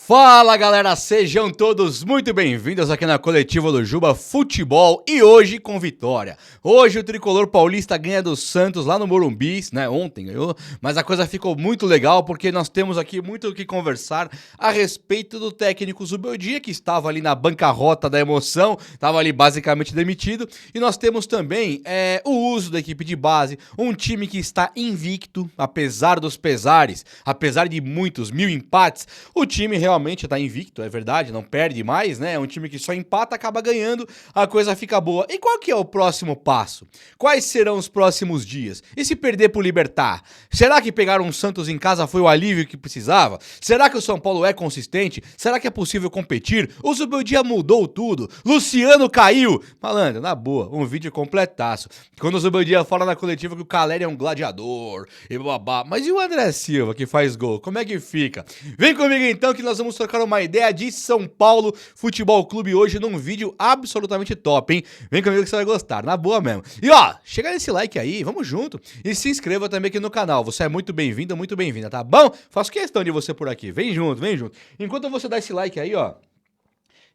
Fala galera, sejam todos muito bem-vindos aqui na Coletiva do Juba Futebol e hoje com vitória. Hoje o Tricolor Paulista ganha do Santos lá no Morumbi, né? Ontem ganhou, mas a coisa ficou muito legal porque nós temos aqui muito o que conversar a respeito do técnico Zubeldia, que estava ali na bancarrota da emoção, estava ali basicamente demitido, e nós temos também o uso da equipe de base, um time que está invicto, apesar dos pesares, apesar de muitos 1000 empates, o time realmente tá invicto, é verdade, não perde mais, né? É um time que só empata, acaba ganhando, a coisa fica boa. E qual que é o próximo passo? Quais serão os próximos dias? E se perder pro Libertad? Será que pegar um Santos em casa foi o alívio que precisava? Será que o São Paulo é consistente? Será que é possível competir? O Zubeldia mudou tudo. Luciano caiu. Malandro, na boa, um vídeo completaço. Quando o Zubeldia fala na coletiva que o Caleri é um gladiador e babá. Mas e o André Silva que faz gol? Como é que fica? Vem comigo então que nós vamos trocar uma ideia de São Paulo Futebol Clube hoje num vídeo absolutamente top, hein? Vem comigo que você vai gostar, na boa mesmo. E ó, chega nesse like aí, vamos junto. E se inscreva também aqui no canal, você é muito bem-vindo, muito bem-vinda, tá bom? Faço questão de você por aqui, vem junto, vem junto. Enquanto você dá esse like aí, ó,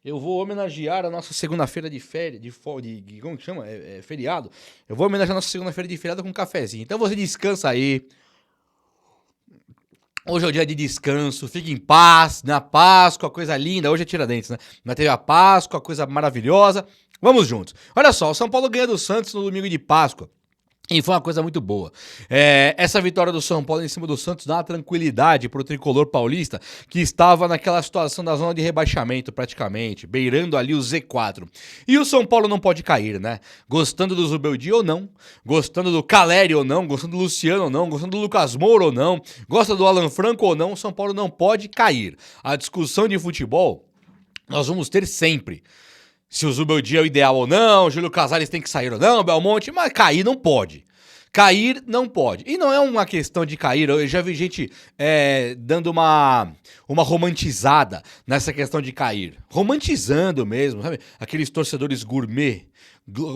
eu vou homenagear a nossa segunda-feira de férias, como que chama? Feriado. Eu vou homenagear a nossa segunda-feira de feriado com um cafezinho. Então você descansa aí. Hoje é o dia de descanso, fique em paz, na Páscoa, coisa linda. Hoje é Tiradentes, né? Mas teve a Páscoa, coisa maravilhosa. Vamos juntos. Olha só, o São Paulo ganha do Santos no domingo de Páscoa. E foi uma coisa muito boa. Essa vitória do São Paulo em cima do Santos dá uma tranquilidade pro tricolor paulista, que estava naquela situação da zona de rebaixamento praticamente, beirando ali o Z4. E o São Paulo não pode cair, né? Gostando do Zubeldia ou não, gostando do Caleri ou não, gostando do Luciano ou não, gostando do Lucas Moura ou não, gosta do Alan Franco ou não, o São Paulo não pode cair. A discussão de futebol nós vamos ter sempre. Se o Zubeldia é o ideal ou não, o Júlio Casares tem que sair ou não, Belmonte, mas cair não pode. Cair não pode. E não é uma questão de cair, eu já vi gente dando uma romantizada nessa questão de cair. Romantizando mesmo, sabe? Aqueles torcedores gourmet.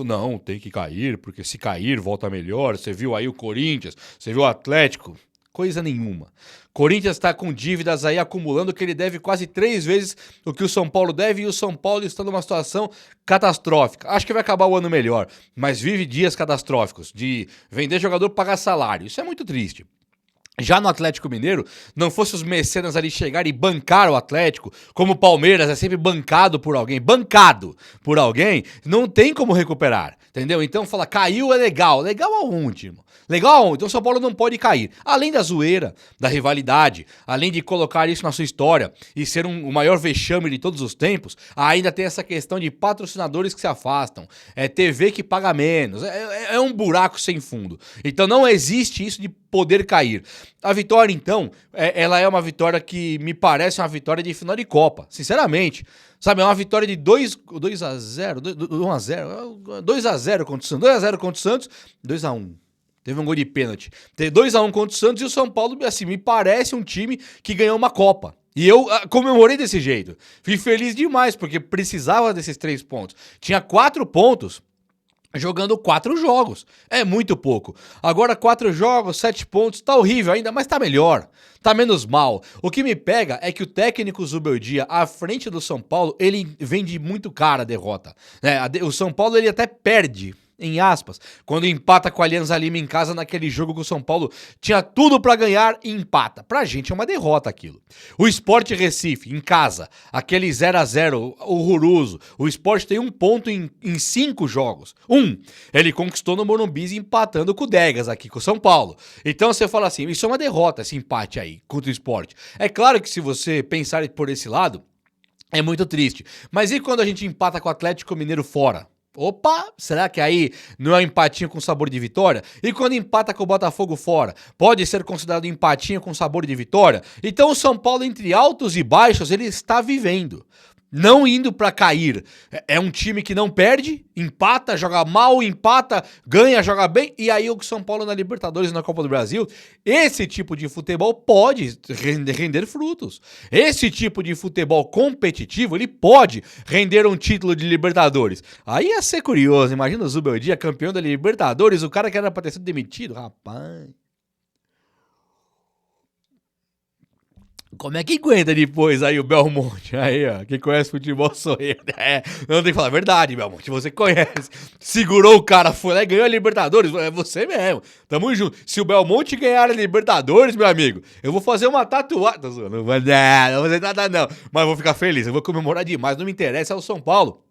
Não, tem que cair, porque se cair volta melhor. Você viu aí o Corinthians, você viu o Atlético. Coisa nenhuma. Corinthians está com dívidas aí acumulando que ele deve quase 3 vezes o que o São Paulo deve e o São Paulo está numa situação catastrófica. Acho que vai acabar o ano melhor, mas vive dias catastróficos de vender jogador para pagar salário. Isso é muito triste. Já no Atlético Mineiro, não fosse os mecenas ali chegar e bancar o Atlético, como o Palmeiras é sempre bancado por alguém, não tem como recuperar, entendeu? Então fala, caiu é legal. Legal aonde, irmão? Legal aonde? Então o São Paulo não pode cair. Além da zoeira, da rivalidade, além de colocar isso na sua história e ser o maior vexame de todos os tempos, ainda tem essa questão de patrocinadores que se afastam, TV que paga menos, é um buraco sem fundo. Então não existe isso de poder cair. A vitória, então, ela é uma vitória que me parece uma vitória de final de Copa, sinceramente. Sabe, é uma vitória de 2-0 contra o Santos, 2-0 contra o Santos, 2-1. Teve um gol de pênalti. Teve 2-1 contra o Santos e o São Paulo, assim, me parece um time que ganhou uma Copa. E eu comemorei desse jeito. Fui feliz demais, porque precisava desses 3 pontos. Tinha 4 pontos jogando 4 jogos. É muito pouco. Agora 4 jogos, 7 pontos, tá horrível ainda, mas tá melhor. Tá menos mal. O que me pega é que o técnico Zubeldia, à frente do São Paulo, ele vende muito cara a derrota. O São Paulo, ele até perde, em aspas, quando empata com a Alianza Lima em casa naquele jogo que o São Paulo tinha tudo pra ganhar e empata. Pra gente é uma derrota aquilo. O Sport Recife, em casa, aquele 0-0 horroroso. O Sport tem 1 ponto em 5 jogos. Ele conquistou no Morumbi empatando com o Degas aqui, com o São Paulo. Então você fala assim, isso é uma derrota, esse empate aí contra o Sport. É claro que se você pensar por esse lado, é muito triste. Mas e quando a gente empata com o Atlético Mineiro fora? Opa, será que aí não é um empatinho com sabor de vitória? E quando empata com o Botafogo fora, pode ser considerado um empatinho com sabor de vitória? Então o São Paulo, entre altos e baixos, ele está vivendo. Não indo pra cair. É um time que não perde, empata, joga mal, empata, ganha, joga bem. E aí o São Paulo na Libertadores e na Copa do Brasil, esse tipo de futebol pode render frutos. Esse tipo de futebol competitivo, ele pode render um título de Libertadores. Aí ia ser curioso, imagina o Zubeldia, campeão da Libertadores, o cara que era pra ter sido demitido, rapaz. Como é que aguenta depois aí o Belmonte? Aí, ó, quem conhece futebol sou eu. Eu não tenho que falar a verdade, Belmonte, você conhece. Segurou o cara, foi lá e ganhou a Libertadores. É você mesmo, tamo junto. Se o Belmonte ganhar a Libertadores, meu amigo, eu vou fazer uma tatuagem. Não vou fazer nada não, mas vou ficar feliz, eu vou comemorar demais. Não me interessa, é o São Paulo.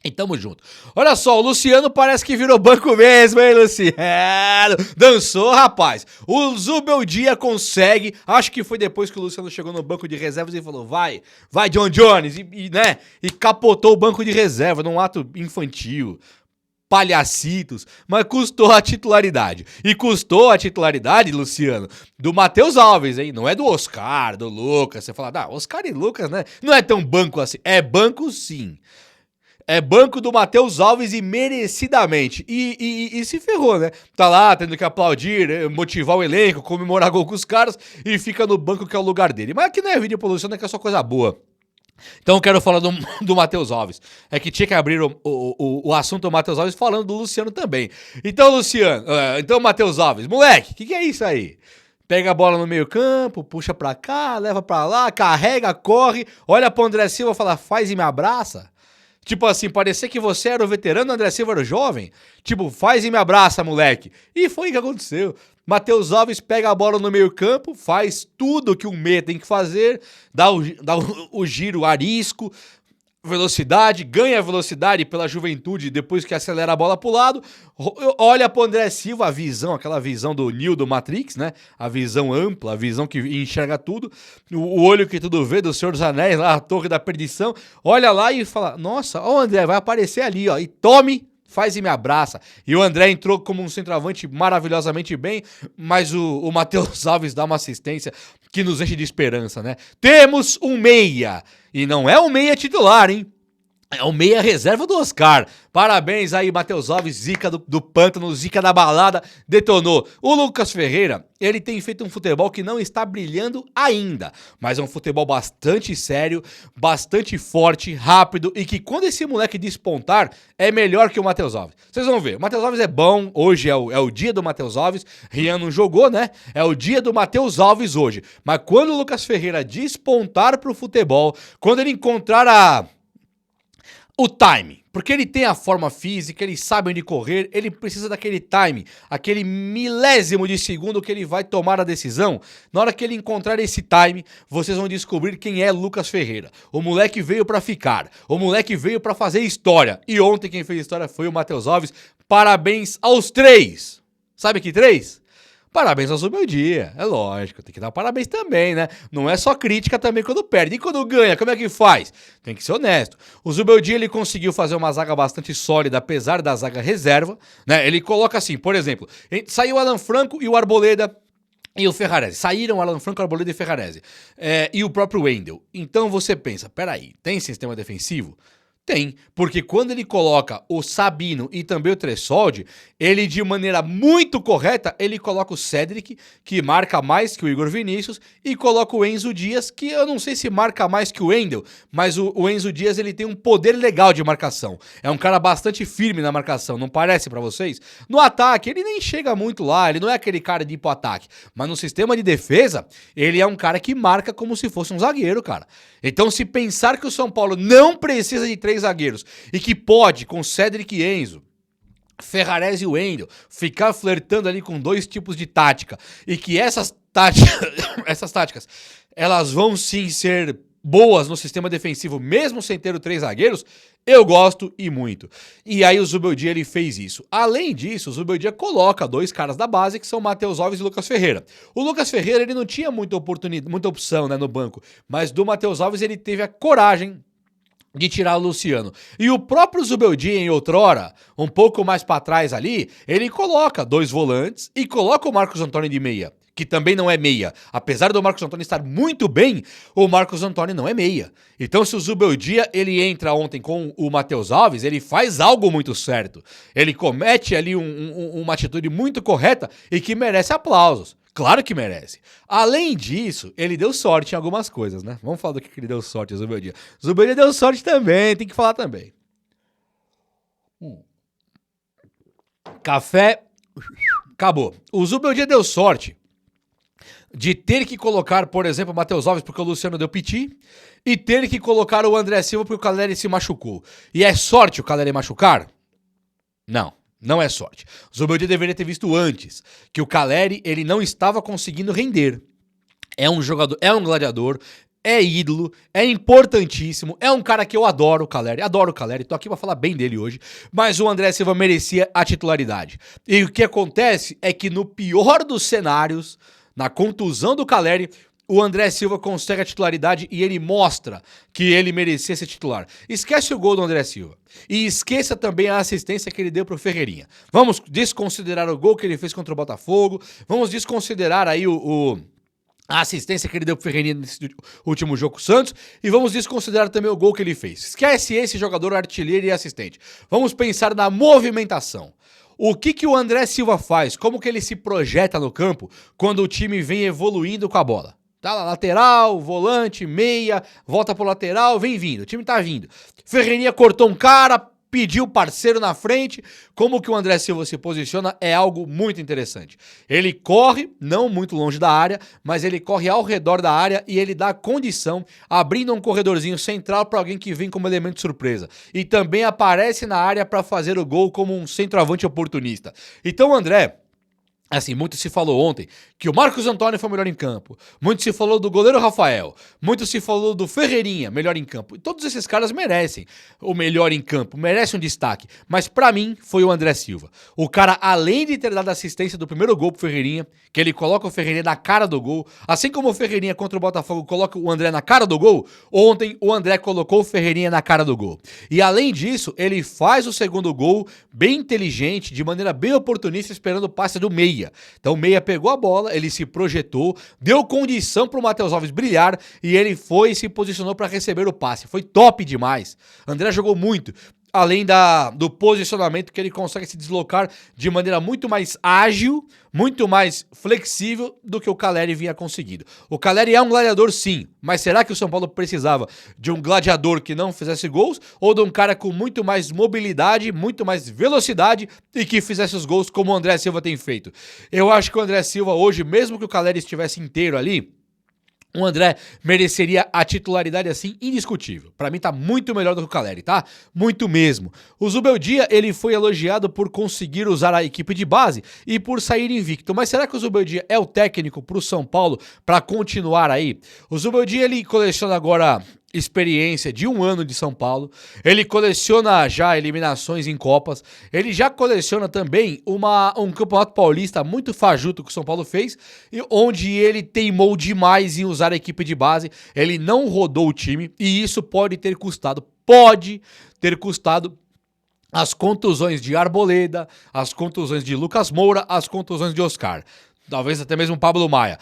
E tamo junto. Olha só, o Luciano parece que virou banco mesmo, hein, Luciano? Dançou, rapaz. O Zubeldia consegue. Acho que foi depois que o Luciano chegou no banco de reservas e falou: vai, John Jones. Né? E capotou o banco de reserva num ato infantil. Palhacitos, mas custou a titularidade. E custou a titularidade, Luciano, do Matheus Alves, hein? Não é do Oscar, do Lucas. Você fala, Oscar e Lucas, né? Não é tão banco assim. É banco sim. É banco do Matheus Alves e merecidamente. E se ferrou, né? Tá lá tendo que aplaudir, motivar o elenco, comemorar gol com os caras e fica no banco que é o lugar dele. Mas aqui não é vídeo pro Luciano, é que é só coisa boa. Então eu quero falar do Matheus Alves. É que tinha que abrir o assunto do Matheus Alves falando do Luciano também. Então, Luciano, então Matheus Alves, moleque, o que é isso aí? Pega a bola no meio campo, puxa pra cá, leva pra lá, carrega, corre, olha pro André Silva e fala, faz e me abraça. Tipo assim, parecia que você era o veterano, André Silva era o jovem. Tipo, faz e me abraça, moleque. E foi o que aconteceu. Matheus Alves pega a bola no meio campo, faz tudo que um meia tem que fazer, dá o giro arisco, velocidade, ganha velocidade pela juventude depois que acelera a bola pro lado, olha pro André Silva, a visão, aquela visão do Neo do Matrix, né? A visão ampla, a visão que enxerga tudo, o olho que tudo vê do Senhor dos Anéis, lá a Torre da Perdição, olha lá e fala, nossa, ó o André, vai aparecer ali, ó, e tome, faz e me abraça. E o André entrou como um centroavante maravilhosamente bem, mas o Matheus Alves dá uma assistência que nos enche de esperança, né? Temos um meia, e não é um meia titular, hein? É o meia reserva do Oscar. Parabéns aí, Matheus Alves, zica do pântano, zica da balada, detonou. O Lucas Ferreira, ele tem feito um futebol que não está brilhando ainda, mas é um futebol bastante sério, bastante forte, rápido e que quando esse moleque despontar, é melhor que o Matheus Alves. Vocês vão ver, o Matheus Alves é bom, hoje é o dia do Matheus Alves, Rian não jogou, né? É o dia do Matheus Alves hoje. Mas quando o Lucas Ferreira despontar pro futebol, quando ele encontrar o time, porque ele tem a forma física, ele sabe onde correr, ele precisa daquele time, aquele milésimo de segundo que ele vai tomar a decisão. Na hora que ele encontrar esse time, vocês vão descobrir quem é Lucas Ferreira. O moleque veio pra ficar, o moleque veio pra fazer história. E ontem quem fez história foi o Matheus Alves. Parabéns aos três. Sabe que três? Parabéns ao Zubeldia, é lógico, tem que dar parabéns também, né? Não é só crítica também quando perde. E quando ganha, como é que faz? Tem que ser honesto. O Zubeldia, ele conseguiu fazer uma zaga bastante sólida, apesar da zaga reserva, né? Ele coloca assim, por exemplo, saiu o Alan Franco e o Arboleda e o Ferrarese. Saíram Alan Franco, Arboleda e Ferrarese. E o próprio Wendel. Então você pensa, peraí, tem sistema defensivo? Tem, porque quando ele coloca o Sabino e também o Tressoldi, ele de maneira muito correta, ele coloca o Cedric, que marca mais que o Igor Vinícius, e coloca o Enzo Dias, que eu não sei se marca mais que o Wendel, mas o Enzo Dias ele tem um poder legal de marcação. É um cara bastante firme na marcação, não parece pra vocês? No ataque, ele nem chega muito lá, ele não é aquele cara de ir pro ataque, mas no sistema de defesa, ele é um cara que marca como se fosse um zagueiro, cara. Então, se pensar que o São Paulo não precisa de 3 zagueiros e que pode, com Cedric e Enzo, Ferrarese e Wendel, ficar flertando ali com 2 tipos de tática e que essas táticas, elas vão sim ser boas no sistema defensivo, mesmo sem ter os 3 zagueiros, eu gosto e muito. E aí o Zubeldia, ele fez isso. Além disso, o Zubeldia coloca 2 caras da base, que são Matheus Alves e Lucas Ferreira. O Lucas Ferreira, ele não tinha muita oportunidade, muita opção, né, no banco, mas do Matheus Alves ele teve a coragem de tirar o Luciano. E o próprio Zubeldia, em outrora, um pouco mais pra trás ali, ele coloca 2 volantes e coloca o Marcos Antônio de meia, que também não é meia. Apesar do Marcos Antônio estar muito bem, o Marcos Antônio não é meia. Então, se o Zubeldia, ele entra ontem com o Matheus Alves, ele faz algo muito certo. Ele comete ali uma atitude muito correta e que merece aplausos. Claro que merece. Além disso, ele deu sorte em algumas coisas, né? Vamos falar do que ele deu sorte, o Zubeldia. O Zubeldia deu sorte também, tem que falar também. Café, acabou. O Zubeldia deu sorte de ter que colocar, por exemplo, o Matheus Alves porque o Luciano deu piti e ter que colocar o André Silva porque o Caleri se machucou. E é sorte o Caleri machucar? Não, não é sorte. O Zubeldia deveria ter visto antes que o Caleri ele não estava conseguindo render. É um jogador, é um gladiador, é ídolo, é importantíssimo, é um cara que eu adoro o Caleri, tô aqui pra falar bem dele hoje, mas o André Silva merecia a titularidade. E o que acontece é que no pior dos cenários, na contusão do Caleri, o André Silva consegue a titularidade e ele mostra que ele merecia ser titular. Esquece o gol do André Silva. E esqueça também a assistência que ele deu pro Ferreirinha. Vamos desconsiderar o gol que ele fez contra o Botafogo, vamos desconsiderar aí a assistência que ele deu pro Ferreirinha nesse último jogo com o Santos, e vamos desconsiderar também o gol que ele fez. Esquece esse jogador artilheiro e assistente. Vamos pensar na movimentação. O que o André Silva faz? Como que ele se projeta no campo quando o time vem evoluindo com a bola? Tá lá, lateral, volante, meia, volta pro lateral, vem vindo, o time tá vindo. Ferreirinha cortou um cara, pediu parceiro na frente. Como que o André Silva se posiciona é algo muito interessante. Ele corre, não muito longe da área, mas ele corre ao redor da área e ele dá condição, abrindo um corredorzinho central para alguém que vem como elemento de surpresa. E também aparece na área para fazer o gol como um centroavante oportunista. Então o André... Assim, muito se falou ontem que o Marcos Antônio foi o melhor em campo. Muito se falou do goleiro Rafael. Muito se falou do Ferreirinha, melhor em campo. E todos esses caras merecem o melhor em campo, merecem um destaque. Mas pra mim, foi o André Silva. O cara, além de ter dado assistência do primeiro gol pro Ferreirinha, que ele coloca o Ferreirinha na cara do gol, assim como o Ferreirinha contra o Botafogo coloca o André na cara do gol, ontem o André colocou o Ferreirinha na cara do gol. E além disso, ele faz o segundo gol bem inteligente, de maneira bem oportunista, esperando o passe do meio. Então o meia pegou a bola, ele se projetou, deu condição pro Matheus Alves brilhar e ele foi e se posicionou para receber o passe. Foi top demais. André jogou muito. Além do posicionamento que ele consegue se deslocar de maneira muito mais ágil, muito mais flexível do que o Caleri vinha conseguindo. O Caleri é um gladiador sim, mas será que o São Paulo precisava de um gladiador que não fizesse gols ou de um cara com muito mais mobilidade, muito mais velocidade e que fizesse os gols como o André Silva tem feito? Eu acho que o André Silva hoje, mesmo que o Caleri estivesse inteiro ali, o André mereceria a titularidade assim indiscutível. Pra mim tá muito melhor do que o Caleri, tá? Muito mesmo. O Zubeldia, ele foi elogiado por conseguir usar a equipe de base e por sair invicto. Mas será que o Zubeldia é o técnico pro São Paulo pra continuar aí? O Zubeldia, ele coleciona agora experiência de 1 ano de São Paulo, ele coleciona já eliminações em Copas, ele já coleciona também um Campeonato Paulista muito fajuto que o São Paulo fez, e onde ele teimou demais em usar a equipe de base, ele não rodou o time, e isso pode ter custado as contusões de Arboleda, as contusões de Lucas Moura, as contusões de Oscar, talvez até mesmo Pablo Maia.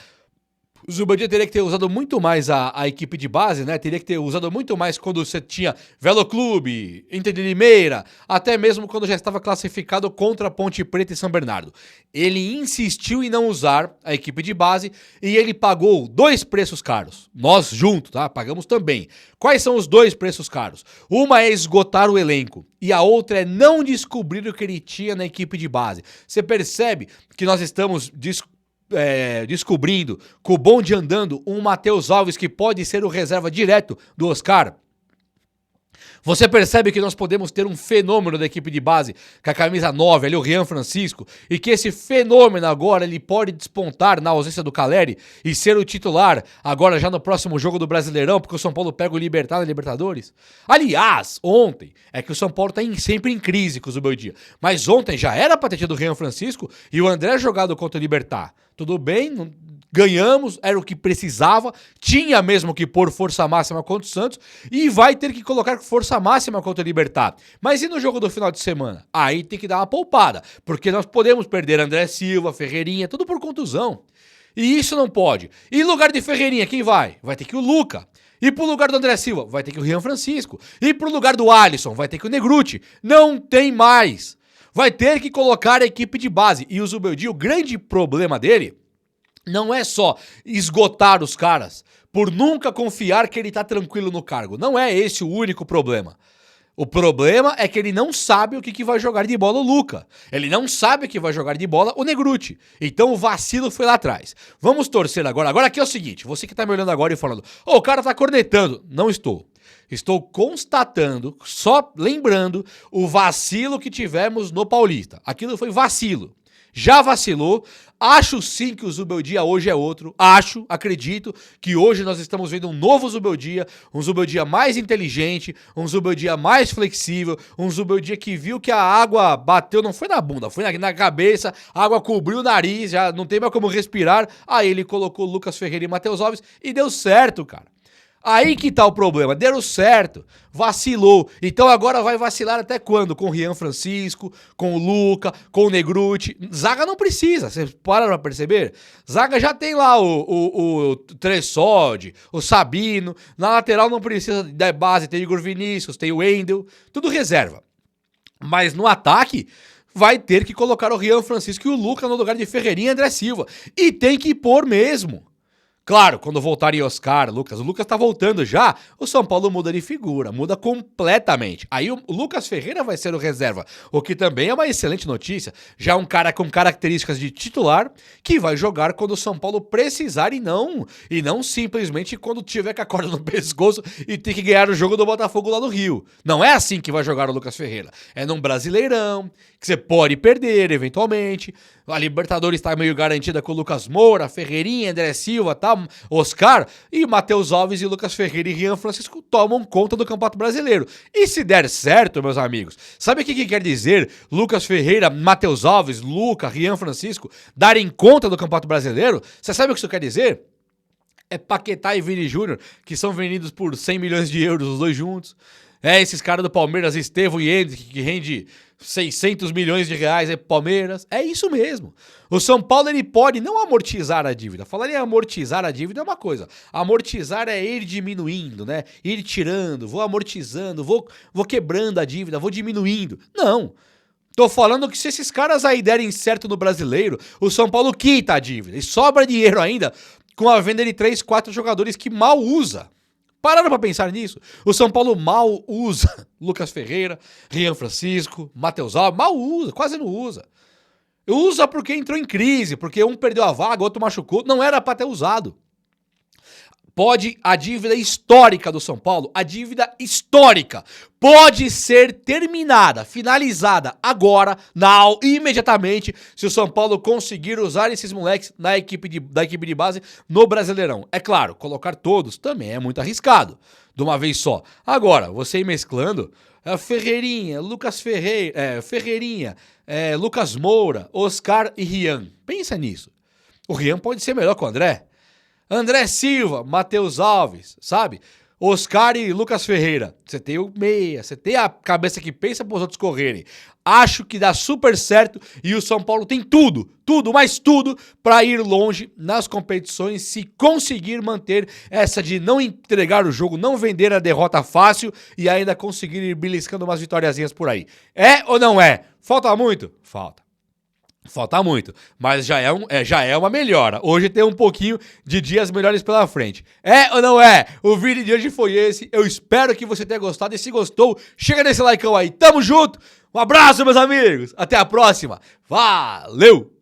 O Zubeldia teria que ter usado muito mais a equipe de base, né? Teria que ter usado muito mais quando você tinha Velo Clube, Inter de Limeira, até mesmo quando já estava classificado contra Ponte Preta e São Bernardo. Ele insistiu em não usar a equipe de base e ele pagou 2 preços caros. Nós juntos, tá? Pagamos também. Quais são os 2 preços caros? Uma é esgotar o elenco e a outra é não descobrir o que ele tinha na equipe de base. Você percebe que nós estamos descobrindo, com o bonde andando, um Matheus Alves que pode ser o reserva direto do Oscar? Você percebe que nós podemos ter um fenômeno da equipe de base, com a camisa 9, ali o Rian Francisco, e que esse fenômeno agora ele pode despontar na ausência do Caleri e ser o titular agora já no próximo jogo do Brasileirão, porque o São Paulo pega o Libertad na Libertadores? Aliás, ontem, é que o São Paulo tá sempre em crise com o Zubeldia, mas ontem já era pra ter tido o Rian Francisco e o André jogado contra o Libertad. Tudo bem, ganhamos, era o que precisava, tinha mesmo que pôr força máxima contra o Santos e vai ter que colocar força máxima contra o Libertad. Mas e no jogo do final de semana? Aí tem que dar uma poupada, porque nós podemos perder André Silva, Ferreirinha, tudo por contusão. E isso não pode. E no lugar de Ferreirinha, quem vai? Vai ter que o Luca. E pro lugar do André Silva, vai ter que o Rian Francisco. E pro lugar do Alisson, vai ter que o Negruti. Não tem mais. Vai ter que colocar a equipe de base. E o Zubeldia, o grande problema dele não é só esgotar os caras por nunca confiar que ele tá tranquilo no cargo. Não é esse o único problema. O problema é que ele não sabe o que vai jogar de bola o Luca. Ele não sabe o que vai jogar de bola o Negruti. Então o vacilo foi lá atrás. Vamos torcer agora. Agora aqui é o seguinte, você que tá me olhando agora e falando, o cara tá cornetando. Não estou. Estou constatando, só lembrando, o vacilo que tivemos no Paulista. Aquilo foi vacilo. Já vacilou. Acho sim que o Zubeldia hoje é outro. Acredito que hoje nós estamos vendo um novo Zubeldia, um Zubeldia mais inteligente, um Zubeldia mais flexível, um Zubeldia que viu que a água bateu, não foi na bunda, foi na cabeça, a água cobriu o nariz, já não tem mais como respirar. Aí ele colocou Lucas Ferreira e Matheus Alves e deu certo, cara. Aí que tá o problema, deram certo, vacilou, então agora vai vacilar até quando? Com o Rian Francisco, com o Luca, com o Negruti, zaga não precisa, vocês pararam pra perceber? Zaga já tem lá o Tressode, o Sabino, na lateral não precisa da base, tem o Igor Vinícius, tem o Wendel, tudo reserva. Mas no ataque vai ter que colocar o Rian Francisco e o Luca no lugar de Ferreirinha e André Silva, e tem que pôr mesmo. Claro, quando voltarem Oscar, Lucas, o Lucas tá voltando já, o São Paulo muda de figura, muda completamente. Aí o Lucas Ferreira vai ser o reserva, o que também é uma excelente notícia. Já é um cara com características de titular que vai jogar quando o São Paulo precisar e não simplesmente quando tiver com a corda no pescoço e ter que ganhar o jogo do Botafogo lá no Rio. Não é assim que vai jogar o Lucas Ferreira. É num Brasileirão, que você pode perder eventualmente. A Libertadores está meio garantida com o Lucas Moura, Ferreirinha, André Silva, tá? Oscar e Matheus Alves e Lucas Ferreira e Rian Francisco tomam conta do Campeonato Brasileiro. E se der certo, meus amigos, sabe o que quer dizer Lucas Ferreira, Matheus Alves, Luca, Rian Francisco darem conta do Campeonato Brasileiro? Você sabe o que isso quer dizer? É Paquetá e Vini Júnior, que são vendidos por 100 milhões de euros os dois juntos. É esses caras do Palmeiras, Estevão e Hendrick, que rende 600 milhões de reais aí pro Palmeiras. É isso mesmo. O São Paulo, ele pode não amortizar a dívida. Falar em amortizar a dívida é uma coisa. Amortizar é ir diminuindo, né? Ir tirando, vou amortizando, vou quebrando a dívida, vou diminuindo. Não. Tô falando que se esses caras aí derem certo no Brasileiro, o São Paulo quita a dívida. E sobra dinheiro ainda com a venda de 3, 4 jogadores que mal usa. Pararam pra pensar nisso? O São Paulo mal usa Lucas Ferreira, Rian Francisco, Matheus Alves, mal usa, quase não usa. Usa porque entrou em crise, porque um perdeu a vaga, outro machucou, não era pra ter usado. Pode a dívida histórica do São Paulo, a dívida histórica, pode ser terminada, finalizada agora, imediatamente, se o São Paulo conseguir usar esses moleques da equipe de base no Brasileirão. É claro, colocar todos também é muito arriscado, de uma vez só. Agora, você ir mesclando Ferreirinha, Lucas Ferreirinha, Lucas Moura, Oscar e Rian. Pensa nisso. O Rian pode ser melhor que o André. André Silva, Matheus Alves, sabe? Oscar e Lucas Ferreira. Você tem o meia, você tem a cabeça que pensa para os outros correrem. Acho que dá super certo e o São Paulo tem tudo, mais tudo para ir longe nas competições se conseguir manter essa de não entregar o jogo, não vender a derrota fácil e ainda conseguir ir beliscando umas vitóriazinhas por aí. É ou não é? Falta muito? Falta. Falta muito, mas já é uma melhora. Hoje tem um pouquinho de dias melhores pela frente. É ou não é? O vídeo de hoje foi esse. Eu espero que você tenha gostado. E se gostou, chega nesse likeão aí. Tamo junto. Um abraço, meus amigos. Até a próxima. Valeu!